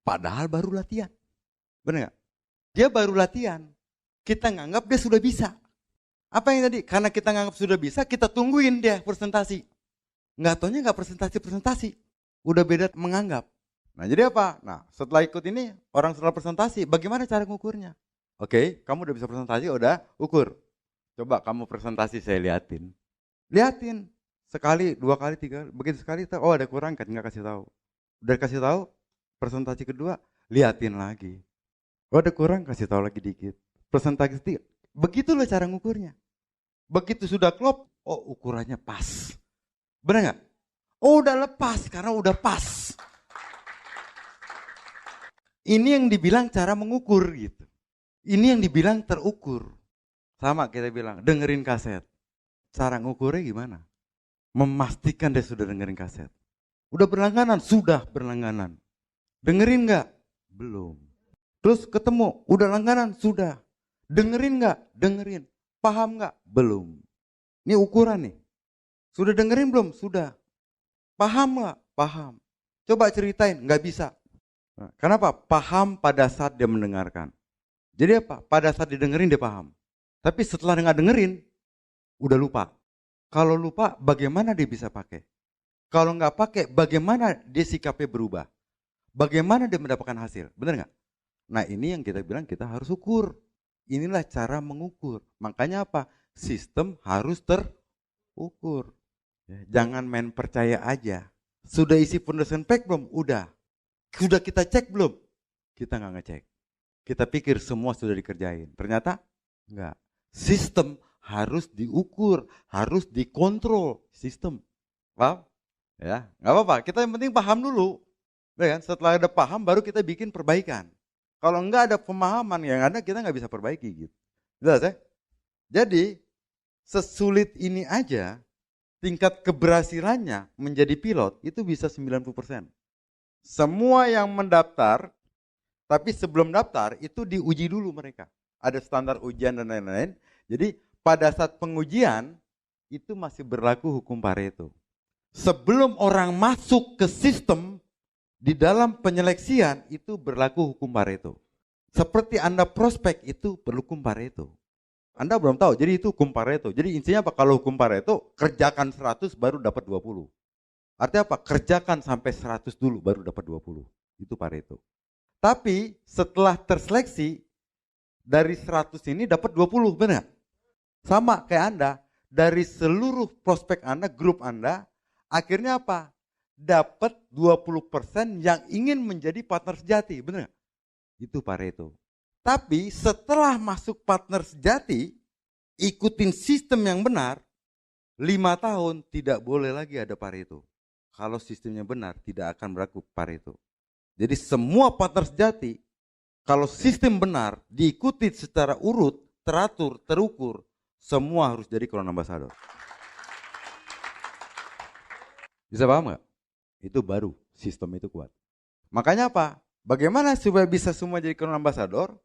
Padahal baru latihan. Benar nggak? Dia baru latihan. Kita nganggap dia sudah bisa. Apa yang tadi? Karena kita nganggap sudah bisa, kita tungguin dia presentasi. Nggak taunya nggak presentasi. Udah beda menganggap. Nah jadi apa? Nah setelah ikut ini, orang setelah presentasi, bagaimana cara ngukurnya? Oke, kamu udah bisa presentasi, udah ukur. Coba kamu presentasi saya liatin. Liatin. Sekali, 2 kali, 3 kali. Begitu sekali, oh ada kurang kan, nggak kasih tahu. Udah kasih tahu, presentasi kedua, liatin lagi. Oh ada kurang, kasih tahu lagi dikit. Presentasi ketiga, begitulah cara ngukurnya. Begitu sudah klop, oh ukurannya pas. Benar nggak? Oh udah lepas, karena udah pas. Ini yang dibilang cara mengukur gitu. Ini yang dibilang terukur. Sama kita bilang, dengerin kaset. Cara ngukurnya gimana? Memastikan dia sudah dengerin kaset. Udah berlangganan? Sudah berlangganan. Dengerin nggak? Belum. Terus ketemu, udah langganan? Sudah. Dengerin nggak? Dengerin. Paham nggak? Belum. Ini ukuran nih. Sudah dengerin belum? Sudah. Paham nggak? Paham. Coba ceritain, nggak bisa. Nah, kenapa? Paham pada saat dia mendengarkan. Jadi apa? Pada saat didengerin dia paham. Tapi setelah nggak dengerin, udah lupa. Kalau lupa, bagaimana dia bisa pakai? Kalau nggak pakai, bagaimana dia sikapnya berubah? Bagaimana dia mendapatkan hasil? Benar nggak? Nah ini yang kita bilang kita harus ukur. Inilah cara mengukur. Makanya apa? Sistem harus terukur. Jangan main percaya aja. Sudah isi foundation pack belum? Udah. Sudah kita cek belum? Kita nggak ngecek. Kita pikir semua sudah dikerjain. Ternyata enggak. Sistem harus diukur, harus dikontrol. Sistem. Paham? Ya, nggak apa-apa. Kita yang penting paham dulu. Ya kan? Setelah ada paham baru kita bikin perbaikan. Kalau enggak ada pemahaman yang ada kita nggak bisa perbaiki gitu. Jelas ya? Jadi sesulit ini aja tingkat keberhasilannya menjadi pilot itu bisa 90%. Semua yang mendaftar tapi sebelum daftar itu diuji dulu mereka. Ada standar ujian dan lain-lain. Jadi pada saat pengujian itu masih berlaku hukum Pareto. Sebelum orang masuk ke sistem, di dalam penyeleksian itu berlaku hukum Pareto. Seperti Anda prospek itu berhukum Pareto. Anda belum tahu, jadi itu hukum Pareto. Jadi intinya apa? Kalau hukum Pareto, kerjakan 100 baru dapat 20. Artinya apa? Kerjakan sampai 100 dulu baru dapat 20. Itu Pareto. Tapi setelah terseleksi, dari 100 ini dapat 20, benar? Sama kayak Anda, dari seluruh prospek Anda, grup Anda, akhirnya apa? Dapat 20% yang ingin menjadi partner sejati, benar? Itu Pareto. Tapi setelah masuk partner sejati, ikutin sistem yang benar, 5 tahun tidak boleh lagi ada Pareto. Kalau sistemnya benar, tidak akan berlaku Pareto. Jadi semua partner sejati, kalau sistem benar, diikuti secara urut, teratur, terukur, semua harus jadi Crown Ambassador. Bisa paham nggak? Itu baru sistem itu kuat. Makanya apa? Bagaimana supaya bisa semua jadi Crown Ambassador?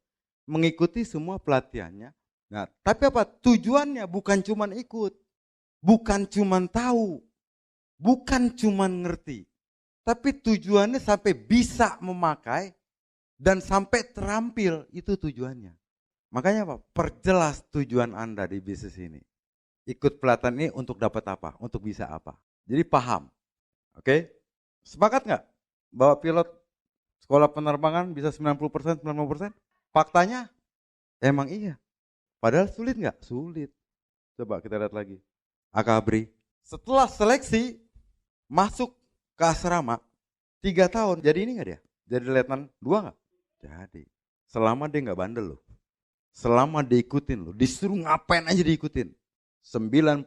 Mengikuti semua pelatihannya. Nah, tapi apa? Tujuannya bukan cuma ikut, bukan cuma tahu, bukan cuma ngerti. Tapi tujuannya sampai bisa memakai dan sampai terampil, itu tujuannya. Makanya apa? Perjelas tujuan Anda di bisnis ini. Ikut pelatihan ini untuk dapat apa? Untuk bisa apa? Jadi paham. Oke? Sepakat nggak? Bahwa pilot sekolah penerbangan bisa 90%, 90%? Faktanya emang iya. Padahal sulit nggak? Sulit. Coba kita lihat lagi. Akabri. Setelah seleksi, masuk ke asrama, 3 tahun, jadi ini nggak dia? Jadi letnan 2 nggak? Jadi, selama dia nggak bandel loh. Selama diikutin loh, disuruh ngapain aja diikutin. 90%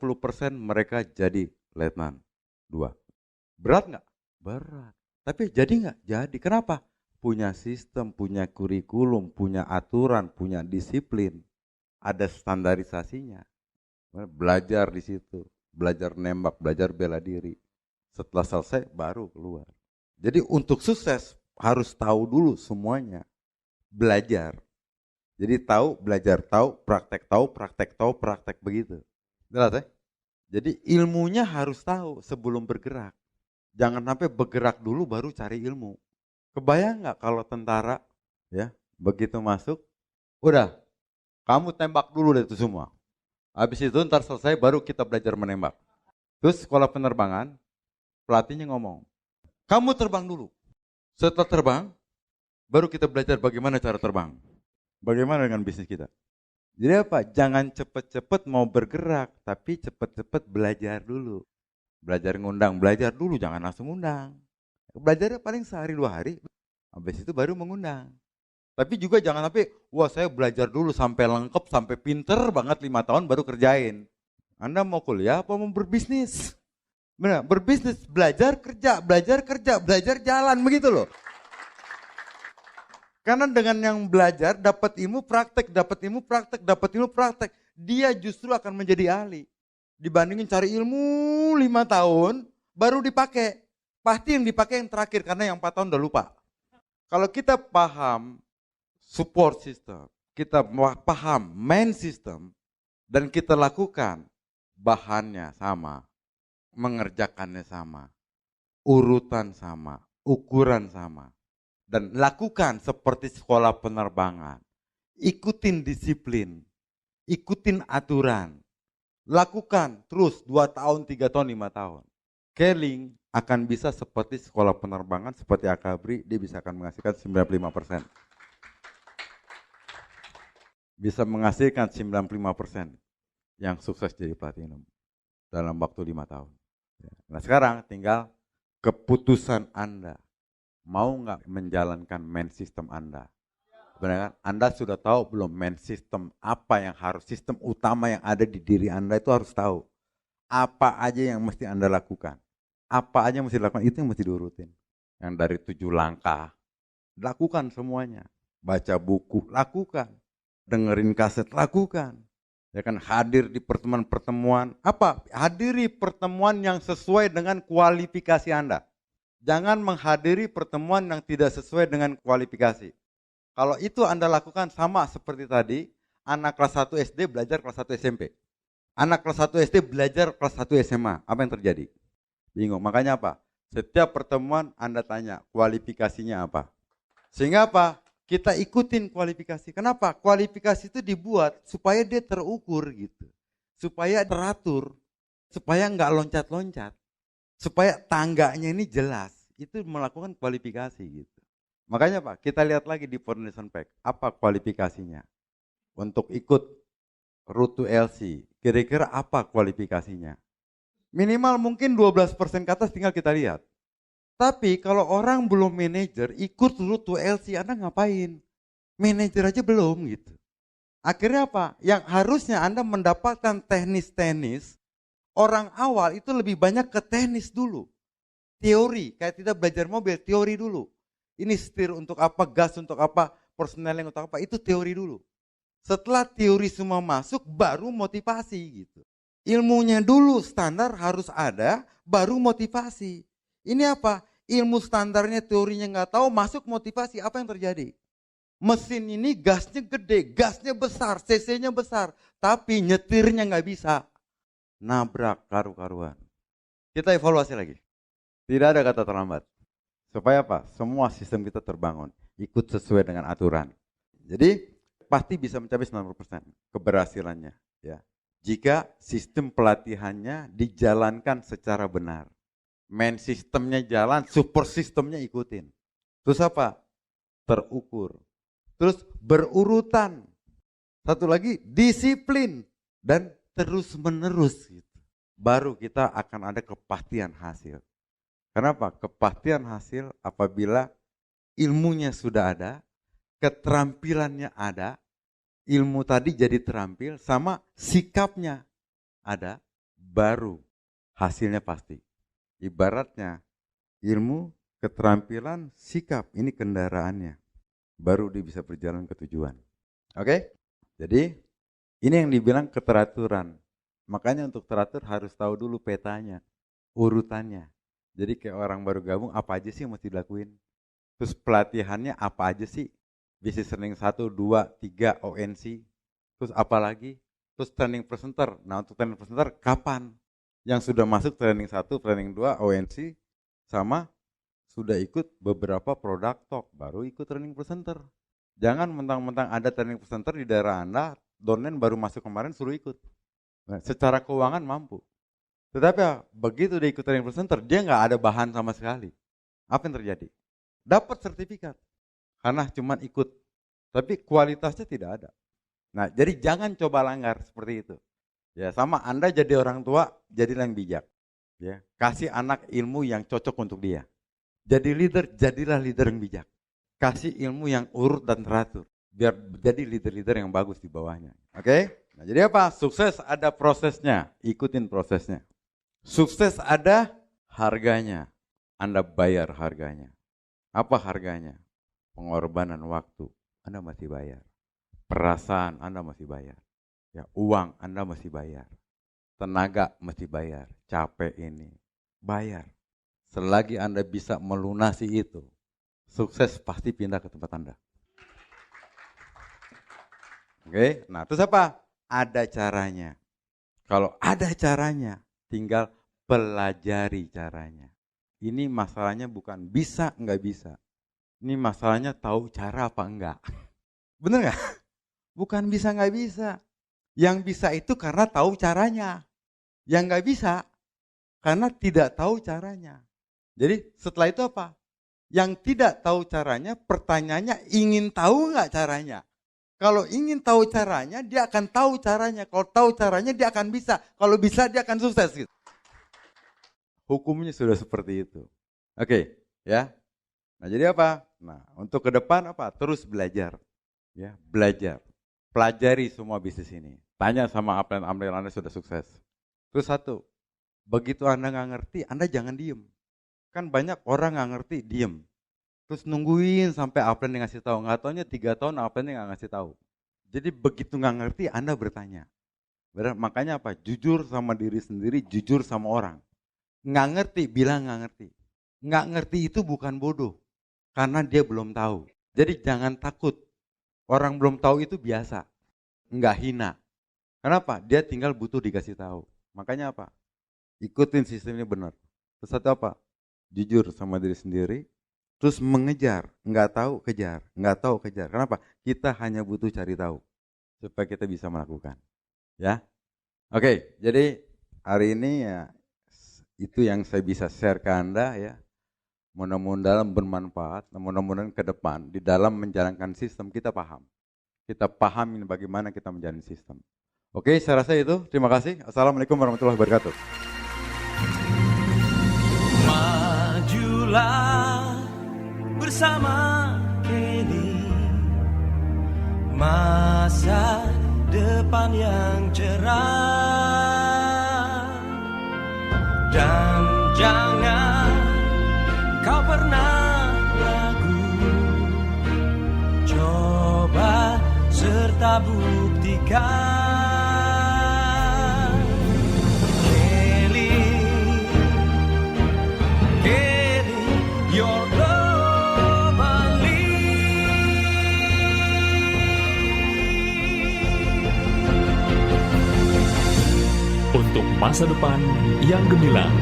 mereka jadi letnan 2. Berat nggak? Berat. Tapi jadi nggak? Jadi. Kenapa? Punya sistem, punya kurikulum, punya aturan, punya disiplin. Ada standarisasinya. Belajar di situ, belajar nembak, belajar bela diri. Setelah selesai baru keluar. Jadi untuk sukses harus tahu dulu semuanya. Belajar. Jadi tahu, belajar, tahu, praktek begitu. Jelas ya? Jadi ilmunya harus tahu sebelum bergerak. Jangan sampai bergerak dulu baru cari ilmu. Kebayang nggak kalau tentara ya begitu masuk, udah kamu tembak dulu deh itu semua. Habis itu ntar selesai baru kita belajar menembak. Terus sekolah penerbangan, pelatihnya ngomong, kamu terbang dulu. Setelah terbang, baru kita belajar bagaimana cara terbang. Bagaimana dengan bisnis kita. Jadi apa? Jangan cepet-cepet mau bergerak, tapi cepet-cepet belajar dulu. Belajar ngundang, belajar dulu, jangan langsung ngundang. Belajarnya paling sehari 2 hari, habis itu baru mengundang. Tapi juga jangan sampai, wah saya belajar dulu sampai lengkap, sampai pinter banget 5 tahun baru kerjain. Anda mau kuliah apa mau berbisnis? Benar, berbisnis, belajar kerja, belajar jalan, begitu loh. Karena dengan yang belajar, dapat ilmu praktek, dia justru akan menjadi ahli. Dibandingin cari ilmu 5 tahun, baru dipakai. Pasti yang dipakai yang terakhir, karena yang 4 tahun udah lupa. Kalau kita paham support system, kita paham main system, dan kita lakukan, bahannya sama, mengerjakannya sama, urutan sama, ukuran sama. Dan lakukan seperti sekolah penerbangan. Ikutin disiplin, ikutin aturan. Lakukan terus 2 tahun, 3 tahun, 5 tahun. Keling akan bisa seperti sekolah penerbangan, seperti Akabri, dia bisa akan menghasilkan 95%. Bisa menghasilkan 95% yang sukses jadi platinum dalam waktu 5 tahun. Nah sekarang tinggal keputusan Anda. Mau nggak menjalankan main system Anda? Benar kan? Anda sudah tahu belum main system apa yang harus, sistem utama yang ada di diri Anda itu harus tahu. Apa aja yang mesti Anda lakukan. Apa aja yang mesti dilakukan, itu yang mesti diurutin. Yang dari 7 langkah, lakukan semuanya. Baca buku, lakukan. Dengerin kaset, lakukan. Ya kan, hadir di pertemuan-pertemuan. Apa? Hadiri pertemuan yang sesuai dengan kualifikasi Anda. Jangan menghadiri pertemuan yang tidak sesuai dengan kualifikasi. Kalau itu Anda lakukan sama seperti tadi, anak kelas 1 SD belajar kelas 1 SMP. Anak kelas 1 SD belajar kelas 1 SMA, apa yang terjadi? Bingung. Makanya apa? Setiap pertemuan Anda tanya, kualifikasinya apa? Sehingga apa? Kita ikutin kualifikasi. Kenapa? Kualifikasi itu dibuat supaya dia terukur gitu. Supaya teratur. Supaya nggak loncat-loncat. Supaya tangganya ini jelas. Itu melakukan kualifikasi gitu. Makanya Pak, kita lihat lagi di Foundation Pack. Apa kualifikasinya? Untuk ikut Road to LC. Kira-kira apa kualifikasinya? Minimal mungkin 12% ke atas tinggal kita lihat. Tapi kalau orang belum manajer, ikut Road to LC, Anda ngapain? Manajer aja belum gitu. Akhirnya apa? Yang harusnya Anda mendapatkan teknis-teknis, orang awal itu lebih banyak ke teknis dulu. Teori, kayak kita belajar mobil, teori dulu. Ini setir untuk apa, gas untuk apa, persneling untuk apa, itu teori dulu. Setelah teori semua masuk, baru motivasi gitu. Ilmunya dulu standar harus ada, baru motivasi. Ini apa? Ilmu standarnya, teorinya nggak tahu, masuk motivasi, apa yang terjadi? Mesin ini gasnya gede, gasnya besar, cc-nya besar, tapi nyetirnya nggak bisa. Nabrak karu-karuan. Kita evaluasi lagi. Tidak ada kata terlambat. Supaya apa? Semua sistem kita terbangun, ikut sesuai dengan aturan. Jadi pasti bisa mencapai 90% keberhasilannya. Ya. Jika sistem pelatihannya dijalankan secara benar. Main sistemnya jalan, super sistemnya ikutin. Terus apa? Terukur. Terus berurutan. Satu lagi, disiplin. Dan terus menerus. Gitu. Baru kita akan ada kepastian hasil. Kenapa? Kepastian hasil apabila ilmunya sudah ada, keterampilannya ada, ilmu tadi jadi terampil, sama sikapnya ada, baru hasilnya pasti. Ibaratnya ilmu, keterampilan, sikap, ini kendaraannya. Baru dia bisa berjalan ke tujuan. Oke? Jadi ini yang dibilang keteraturan. Makanya untuk teratur harus tahu dulu petanya, urutannya. Jadi kayak orang baru gabung, apa aja sih yang mesti dilakuin? Terus pelatihannya apa aja sih? Business Training 1, 2, 3, ONC. Terus apa lagi? Terus training presenter. Nah untuk training presenter kapan? Yang sudah masuk training 1, training 2, ONC. Sama sudah ikut beberapa produk talk. Baru ikut training presenter. Jangan mentang-mentang ada training presenter di daerah Anda, downline baru masuk kemarin suruh ikut. Nah, secara keuangan mampu. Tetapi begitu dia ikut training presenter, dia nggak ada bahan sama sekali. Apa yang terjadi? Dapat sertifikat. Karena cuma ikut. Tapi kualitasnya tidak ada. Nah, jadi jangan coba langgar seperti itu. Ya, sama Anda jadi orang tua, jadilah yang bijak. Ya, kasih anak ilmu yang cocok untuk dia. Jadi leader, jadilah leader yang bijak. Kasih ilmu yang urut dan teratur. Biar jadi leader-leader yang bagus di bawahnya. Oke? Nah, jadi apa? Sukses ada prosesnya. Ikutin prosesnya. Sukses ada harganya. Anda bayar harganya. Apa harganya? Pengorbanan waktu. Anda masih bayar. Perasaan Anda masih bayar. Ya, uang Anda masih bayar. Tenaga masih bayar. Capek ini. Bayar. Selagi Anda bisa melunasi itu, sukses pasti pindah ke tempat Anda. Oke, nah terus apa? Ada caranya. Kalau ada caranya, tinggal pelajari caranya. Ini masalahnya bukan bisa nggak bisa. Ini masalahnya tahu cara apa enggak. Bener nggak? Bukan bisa nggak bisa. Yang bisa itu karena tahu caranya. Yang nggak bisa karena tidak tahu caranya. Jadi setelah itu apa? Yang tidak tahu caranya, pertanyaannya ingin tahu nggak caranya? Kalau ingin tahu caranya, dia akan tahu caranya. Kalau tahu caranya, dia akan bisa. Kalau bisa, dia akan sukses. Gitu. Hukumnya sudah seperti itu. Oke, ya. Nah, jadi apa? Nah, untuk ke depan apa? Terus belajar. Ya, belajar. Pelajari semua bisnis ini. Tanya sama apa yang Anda sudah sukses. Terus satu, begitu Anda nggak ngerti, Anda jangan diem. Kan banyak orang nggak ngerti, diem. Terus nungguin sampai upline yang ngasih tahu. Nggak taunya 3 tahun upline nggak ngasih tahu. Jadi begitu nggak ngerti, Anda bertanya. Makanya apa? Jujur sama diri sendiri, jujur sama orang. Nggak ngerti, bilang nggak ngerti. Nggak ngerti itu bukan bodoh. Karena dia belum tahu. Jadi jangan takut. Orang belum tahu itu biasa. Nggak hina. Kenapa? Dia tinggal butuh dikasih tahu. Makanya apa? Ikutin sistem ini benar. Terus satu apa? Jujur sama diri sendiri. Terus mengejar. Nggak tahu, kejar. Nggak tahu, kejar. Kenapa? Kita hanya butuh cari tahu. Supaya kita bisa melakukan. Ya. Oke, jadi hari ini ya itu yang saya bisa share ke Anda ya. Mudah-mudahan bermanfaat, mudah-mudahan ke depan di dalam menjalankan sistem kita paham. Kita pahamin bagaimana kita menjalani sistem. Oke, saya rasa itu. Terima kasih. Assalamualaikum warahmatullahi wabarakatuh. Majulah bersama Kenny, masa depan yang cerah, dan jangan kau pernah ragu, coba serta buktikan. Your globally. Untuk masa depan yang gemilang.